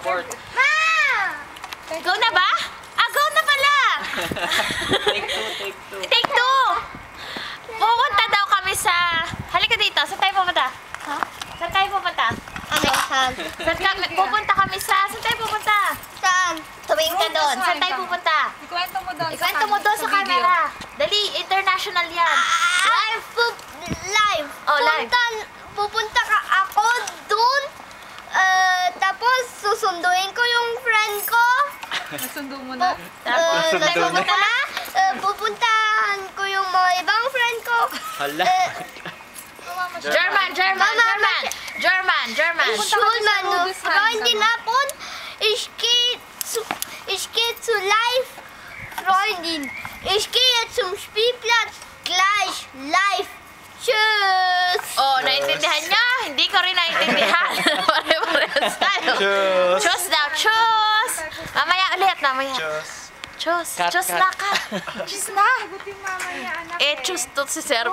Support. Ma! Go na ba? Ah, go na pala! Take two, take two. Take two! Pupunta daw kami sa... Halika dito. Saan tayo pupunta? Ha? Saan tayo pupunta? Saan? Pupunta kami sa... Saan tayo pupunta? Saan? Tuwing ka doon. Saan tayo pupunta? Ikwento mo doon. Ikwento mo doon sa camera. Dali, international yan. Live. Oh, live. Pupunta ka ako doon. Tapos susunduin ko yung friend ko. Nasundo mo na. Tapos, saan tayo pupunta? Pupuntahan ko yung mga ibang friend ko. Hala. German. Schulman, Freundin abon. Ich gehe zu live. Freundin. Ich gehe zum Spielplatz. Gleich live. Tschüss. Oh, naintindihan niya? Hindi ko rin naintindihan. Pare-parehas tayo. Tschüss. Tschüss daw, tschüss. Mamaya ulit, mamaya. Diyos. Tschüss. Cut, Tschüss cut. na ka. Tschüss na. Sagutin mamaya, anak. Eh, tschüss to si Sir.